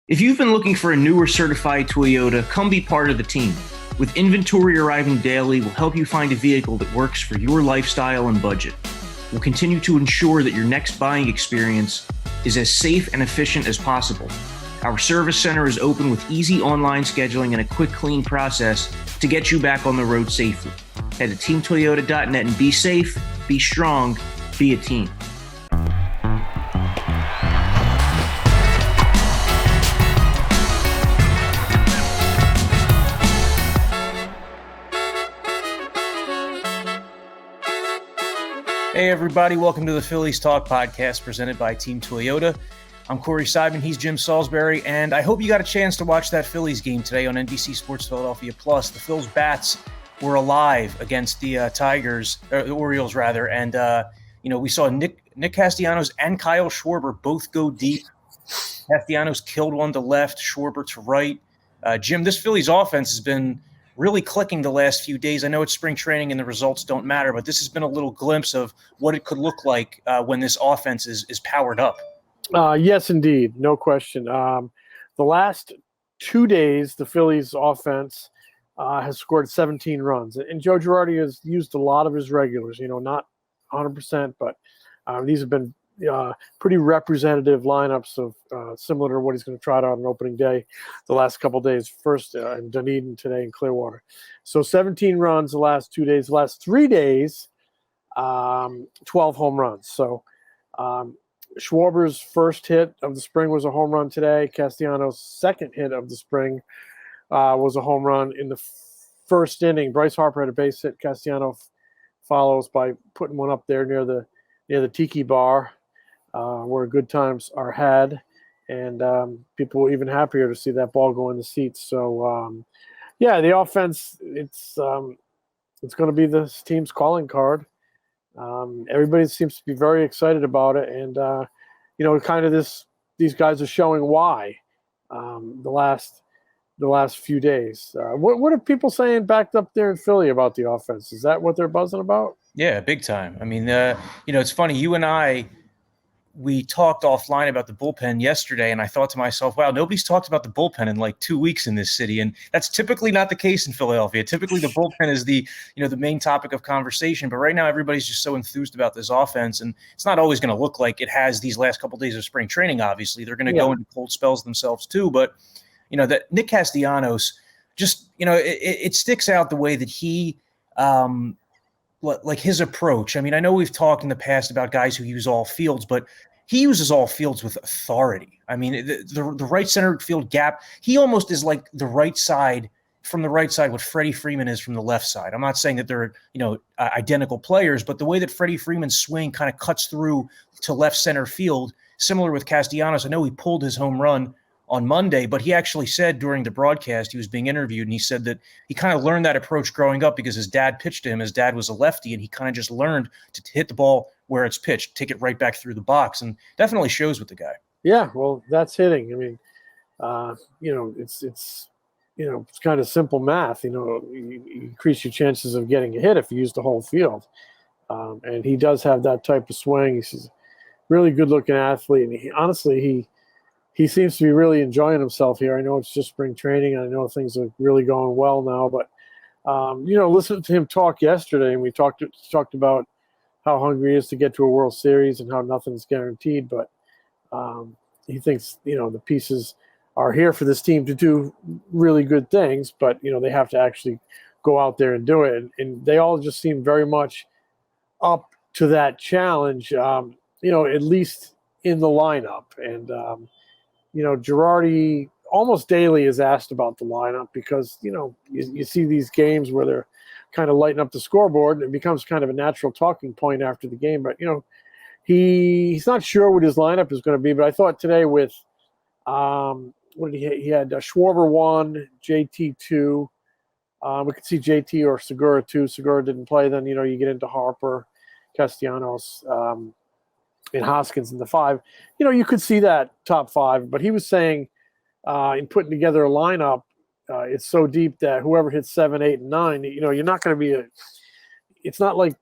If you've been looking for a new or certified Toyota, come be part of the team. With inventory arriving daily, we'll help you find a vehicle that works for your lifestyle and budget. We'll continue to ensure that your next buying experience is as safe and efficient as possible. Our service center is open with easy online scheduling and a quick, clean process to get you back on the road safely. Head to teamtoyota.net and be safe, be strong, be a team. Hey everybody, welcome to the Phillies Talk podcast presented by Team Toyota. I'm Corey Seidman, he's Jim Salisbury, and I hope you got a chance to watch that Phillies game today on NBC Sports Philadelphia Plus. The Phil's bats were alive against the the Orioles rather, and we saw Nick Castellanos and Kyle Schwarber both go deep. Castellanos killed one to left, Schwarber to right. Jim, this Phillies offense has been really clicking the last few days. I know it's spring training and the results don't matter, but this has been a little glimpse of what it could look like when this offense is powered up. Yes, indeed. No question. The last 2 days, the Phillies offense has scored 17 runs. And Joe Girardi has used a lot of his regulars, not 100%, but these have been pretty representative lineups of similar to what he's going to try out on opening day the last couple of days, first in Dunedin, today in Clearwater. So 17 runs the last 2 days. The last 3 days, 12 home runs. So Schwarber's first hit of the spring was a home run today. Castellanos' second hit of the spring was a home run in the first inning. Bryce Harper had a base hit. Castellanos follows by putting one up there near the tiki bar, where good times are had, and people were even happier to see that ball go in the seats. So, the offense, it's going to be this team's calling card. Everybody seems to be very excited about it, and these guys are showing why the last few days. What are people saying back up there in Philly about the offense? Is that what they're buzzing about? Yeah, big time. I mean, it's funny. You and I, we talked offline about the bullpen yesterday, and I thought to myself, wow, nobody's talked about the bullpen in like 2 weeks in this city. And that's typically not the case in Philadelphia. Typically the bullpen is the main topic of conversation. But right now everybody's just so enthused about this offense, and it's not always going to look like it has these last couple of days of spring training. Obviously, they're going to go into cold spells themselves too. But, that Nick Castellanos just, it sticks out the way that he like his approach. I mean, I know we've talked in the past about guys who use all fields, but he uses all fields with authority. I mean, the right center field gap, he almost is like the right side what Freddie Freeman is from the left side. I'm not saying that they're, identical players, but the way that Freddie Freeman's swing kind of cuts through to left center field, similar with Castellanos. I know he pulled his home run on Monday, but he actually said during the broadcast, he was being interviewed, and he said that he kind of learned that approach growing up because his dad pitched to him. His dad was a lefty, and he kind of just learned to hit the ball where it's pitched, take it right back through the box, and definitely shows with the guy. Yeah, well, that's hitting. I mean, it's kind of simple math. You increase your chances of getting a hit if you use the whole field. And he does have that type of swing. He's a really good-looking athlete, and he seems to be really enjoying himself here. I know it's just spring training, and I know things are really going well now. But listening to him talk yesterday, and we talked about how hungry he is to get to a World Series and how nothing's guaranteed. But he thinks the pieces are here for this team to do really good things, but they have to actually go out there and do it. And they all just seem very much up to that challenge. At least in the lineup. And Girardi almost daily is asked about the lineup because, you see these games where they're kind of lighting up the scoreboard, and it becomes kind of a natural talking point after the game. But, he's not sure what his lineup is going to be. But I thought today with what did he had Schwarber 1, JT 2. We could see JT or Segura 2. Segura didn't play. Then, you get into Harper, Castellanos, and Hoskins in the 5. You could see that top 5. But he was saying in putting together a lineup, it's so deep that whoever hits 7, 8, and 9, you're not going to be it's not like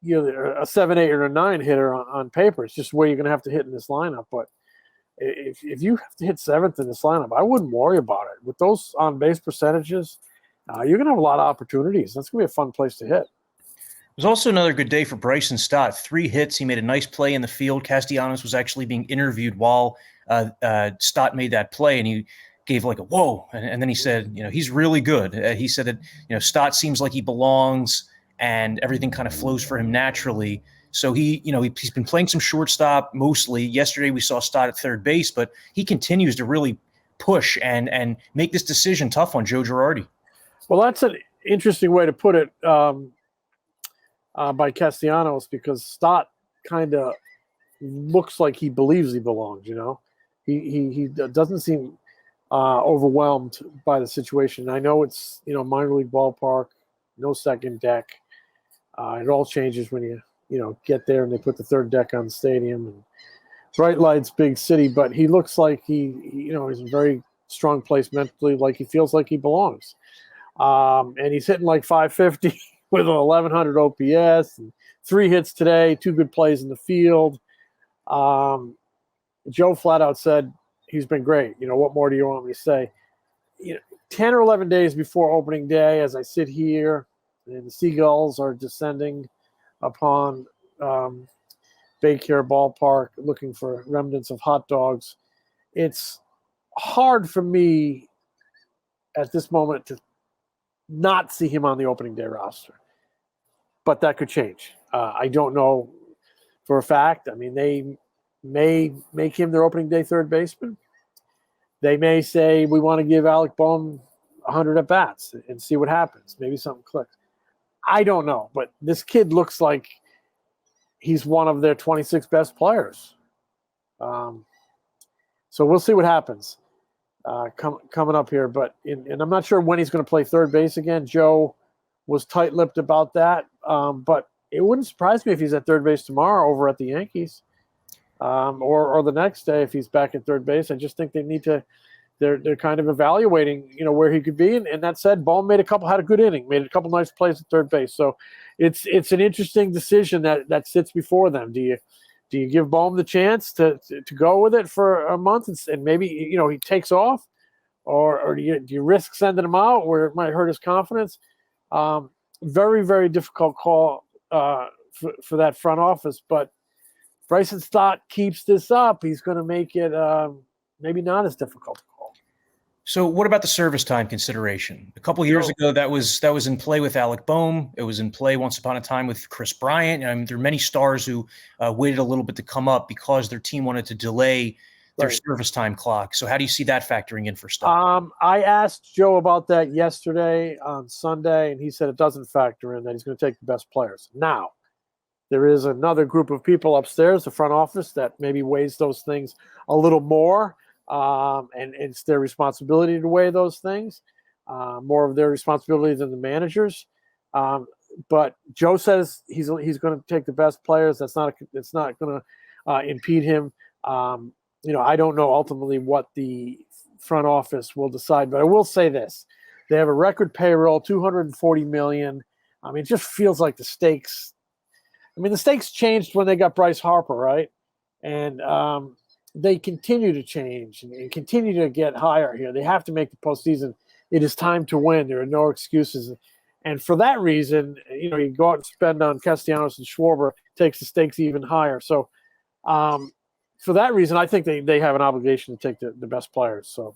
a 7, 8, or a 9 hitter on paper. It's just where you're going to have to hit in this lineup. But if you have to hit seventh in this lineup, I wouldn't worry about it. With those on-base percentages, you're going to have a lot of opportunities. That's going to be a fun place to hit. It was also another good day for Bryson Stott. 3 hits. He made a nice play in the field. Castellanos was actually being interviewed while Stott made that play, and he gave like a whoa. And then he said, he's really good. He said that, Stott seems like he belongs and everything kind of flows for him naturally. So he's been playing some shortstop mostly. Yesterday we saw Stott at third base, but he continues to really push and make this decision tough on Joe Girardi. Well, that's an interesting way to put it. By Castellanos, because Stott kind of looks like he believes he belongs. He doesn't seem overwhelmed by the situation. I know it's minor league ballpark, no second deck. It all changes when you get there and they put the third deck on the stadium and bright lights, big city. But he looks like he's in a very strong place mentally, like he feels like he belongs. And he's hitting like 550. With an 1,100 OPS and 3 hits today, 2 good plays in the field. Joe flat out said he's been great. What more do you want me to say? 10 or 11 days before opening day, as I sit here, and the seagulls are descending upon Baycare Ballpark looking for remnants of hot dogs. It's hard for me at this moment to not see him on the opening day roster. But that could change. I don't know for a fact. I mean, they may make him their opening day third baseman. They may say, we want to give Alec Bohm 100 at-bats and see what happens. Maybe something clicks. I don't know. But this kid looks like he's one of their 26 best players. So we'll see what happens. Coming up here, and I'm not sure when he's going to play third base again. Joe was tight-lipped about that, but it wouldn't surprise me if he's at third base tomorrow over at the Yankees, or the next day if he's back at third base. I just think they need to. They're kind of evaluating, where he could be. And that said, Bohm had a good inning, made a couple nice plays at third base. So it's an interesting decision that sits before them. Do you give Bohm the chance to go with it for a month and maybe he takes off, or do you risk sending him out where it might hurt his confidence? Very, very difficult call for that front office. But Bryson Stott keeps this up, he's going to make it maybe not as difficult to call. So what about the service time consideration? A couple of years ago, that was in play with Alec Bohm. It was in play once upon a time with Chris Bryant. I mean, there are many stars who waited a little bit to come up because their team wanted to delay their service time clock. So how do you see that factoring in for Stott? I asked Joe about that yesterday on Sunday, and he said it doesn't factor in, that he's going to take the best players. Now, there is another group of people upstairs, the front office, that maybe weighs those things a little more. And it's their responsibility to weigh those things, more of their responsibility than the managers. But Joe says he's going to take the best players. It's not going to impede him. I don't know ultimately what the front office will decide, but I will say this: they have a record payroll, $240 million. I mean, it just feels like the stakes. I mean, the stakes changed when they got Bryce Harper, right? And they continue to change and continue to get higher here. They have to make the postseason. It is time to win. There are no excuses. And for that reason, you go out and spend on Castellanos and Schwarber, takes the stakes even higher. So for that reason, I think they have an obligation to take the best players. So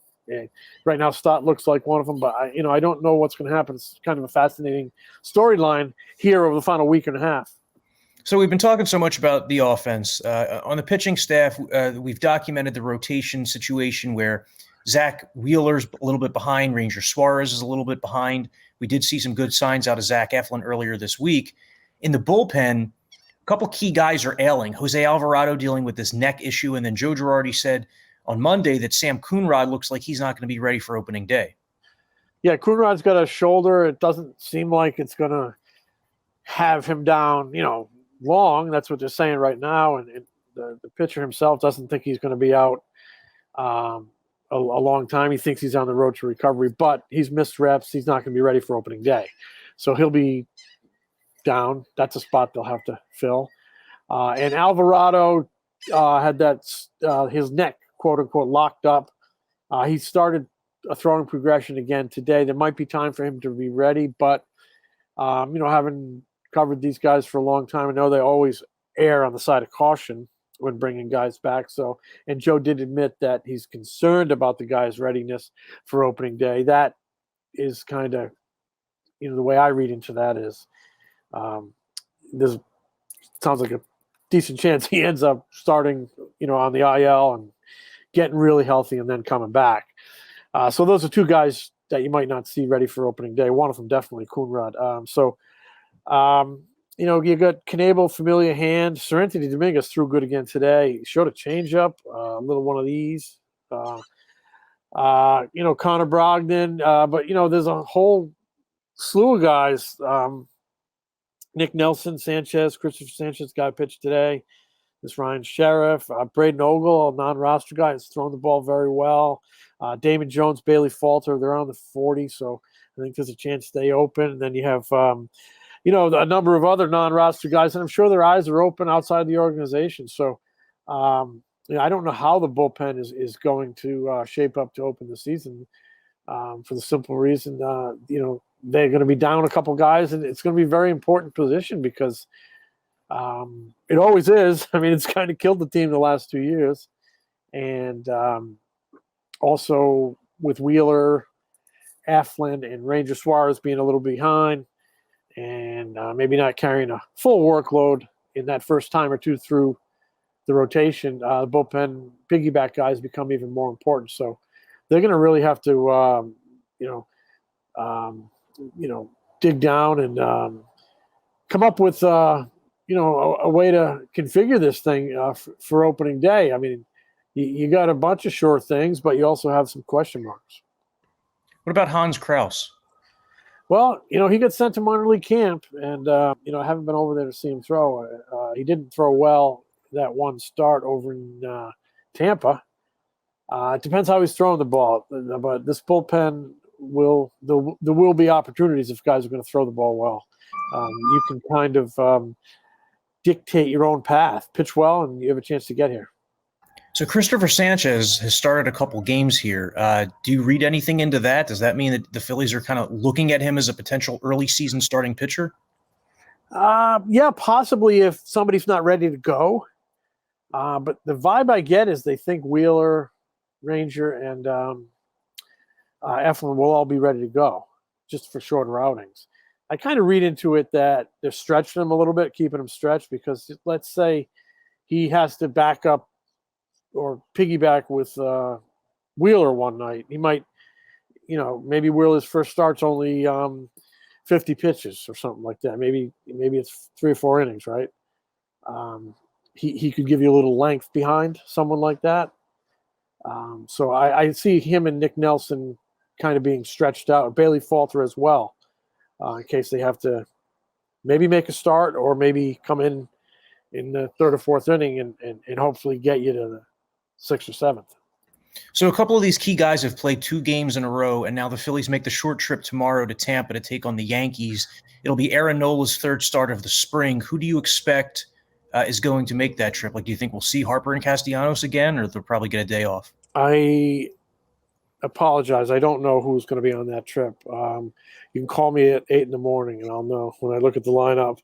right now, Stott looks like one of them, but I don't know what's going to happen. It's kind of a fascinating storyline here over the final week and a half. So we've been talking so much about the offense. On the pitching staff, we've documented the rotation situation where Zach Wheeler's a little bit behind, Ranger Suarez is a little bit behind. We did see some good signs out of Zach Eflin earlier this week. In the bullpen, a couple key guys are ailing. Jose Alvarado dealing with this neck issue, and then Joe Girardi said on Monday that Sam Coonrod looks like he's not going to be ready for opening day. Yeah, Coonrod's got a shoulder. It doesn't seem like it's going to have him down, long. That's what they're saying right now, and the pitcher himself doesn't think he's going to be out a long time. He thinks he's on the road to recovery, but he's missed reps. He's not going to be ready for opening day, so he'll be down. That's a spot they'll have to fill. And Alvarado had his neck quote unquote locked up. He started a throwing progression again today. There might be time for him to be ready, but having covered these guys for a long time, I know they always err on the side of caution when bringing guys back. So, and Joe did admit that he's concerned about the guys' readiness for opening day. That is kind of, the way I read into that is there's sounds like a decent chance he ends up starting, on the IL and getting really healthy and then coming back. So those are two guys that you might not see ready for opening day. One of them definitely Coonrod. You got Knebel, familiar hand. Sir Anthony Dominguez threw good again today. He showed a changeup, a little one of these. Connor Brogdon. But there's a whole slew of guys. Nick Nelson, Sanchez, Christopher Sanchez got a pitch today. This Ryan Sheriff, Braden Ogle, a non-roster guy, has thrown the ball very well. Damon Jones, Bailey Falter, they're on the 40, so I think there's a chance they open. And then you have, a number of other non-roster guys, and I'm sure their eyes are open outside the organization. So, I don't know how the bullpen is going to shape up to open the season for the simple reason, they're going to be down a couple guys, and it's going to be a very important position because it always is. I mean, it's kind of killed the team the last 2 years. And also with Wheeler, Eflin, and Ranger Suarez being a little behind and maybe not carrying a full workload in that first time or two through the rotation, the bullpen piggyback guys become even more important. So they're going to really have to, dig down and come up with, a way to configure this thing for opening day. I mean, you got a bunch of sure things, but you also have some question marks. What about Hans Kraus? Well, he got sent to minor league camp, and, I haven't been over there to see him throw. He didn't throw well that one start over in Tampa. It depends how he's throwing the ball, but this bullpen there will be opportunities if guys are going to throw the ball well. You can kind of dictate your own path, pitch well, and you have a chance to get here. So Christopher Sanchez has started a couple games here. Do you read anything into that? Does that mean that the Phillies are kind of looking at him as a potential early season starting pitcher? Yeah, possibly if somebody's not ready to go. But the vibe I get is they think Wheeler, Ranger, and Eflin will all be ready to go just for shorter outings. I kind of read into it that they're stretching him a little bit, keeping him stretched, because let's say he has to back up or piggyback with Wheeler one night. He might, maybe Wheeler's first start's only 50 pitches or something like that. Maybe it's 3 or 4 innings, right? He could give you a little length behind someone like that. So I see him and Nick Nelson kind of being stretched out. Bailey Falter as well, in case they have to maybe make a start or maybe come in the 3rd or 4th inning and hopefully get you to the 6th or 7th. So a couple of these key guys have played 2 games in a row, and now the Phillies make the short trip tomorrow to Tampa to take on the Yankees. It'll be Aaron Nola's 3rd start of the spring. Who do you expect is going to make that trip? Like, do you think we'll see Harper and Castellanos again, or they'll probably get a day off? I apologize. I don't know who's going to be on that trip. You can call me at 8 in the morning, and I'll know when I look at the lineup.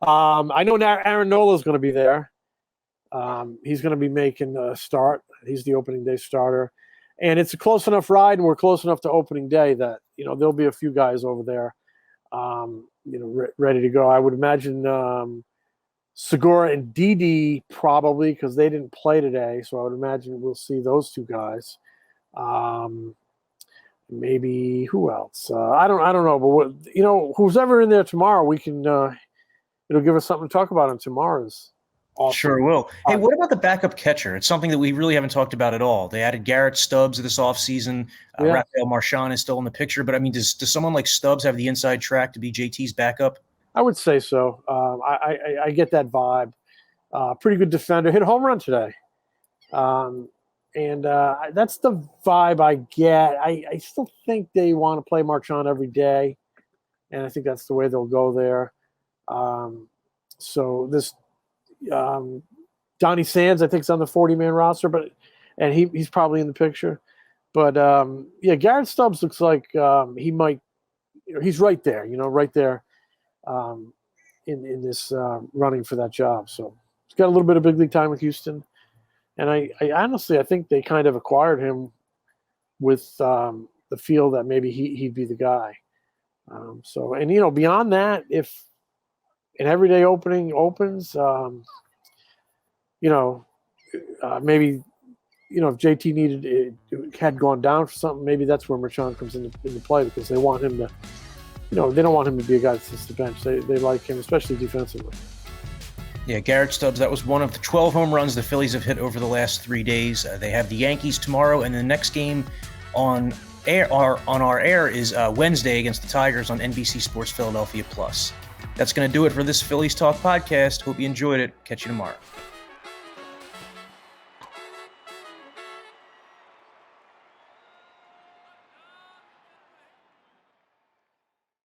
I know now Aaron Nola is going to be there. He's going to be making a start. He's the opening day starter. And it's a close enough ride, and we're close enough to opening day that, there'll be a few guys over there, ready to go. I would imagine Segura and Didi probably, because they didn't play today. So I would imagine we'll see those 2 guys. Maybe who else? I don't know. But who's ever in there tomorrow, we can. It'll give us something to talk about on tomorrow's. Awesome. Sure will. Hey, what about the backup catcher? It's something that we really haven't talked about at all. They added Garrett Stubbs this offseason. Yeah. Rafael Marchand is still in the picture. But, I mean, does someone like Stubbs have the inside track to be JT's backup? I would say so. I get that vibe. Pretty good defender. Hit a home run today. And that's the vibe I get. I still think they want to play Marchand every day. And I think that's the way they'll go there. So this Donnie Sands, I think, is on the 40-man roster. But, and he's probably in the picture. But yeah, Garrett Stubbs looks like he might. He's right there, right there in this running for that job. So he's got a little bit of big league time with Houston, and I honestly I think they kind of acquired him with the feel that maybe he'd be the guy. So beyond that, if an everyday opening opens, maybe. If JT needed it had gone down for something, maybe that's where Mershon comes into play, because they want him to, they don't want him to be a guy that sits the bench. They like him, especially defensively. Yeah, Garrett Stubbs, that was one of the 12 home runs the Phillies have hit over the last 3 days. They have the Yankees tomorrow, and the next game on our air is Wednesday against the Tigers on NBC Sports Philadelphia Plus. That's going to do it for this Phillies Talk podcast. Hope you enjoyed it. Catch you tomorrow.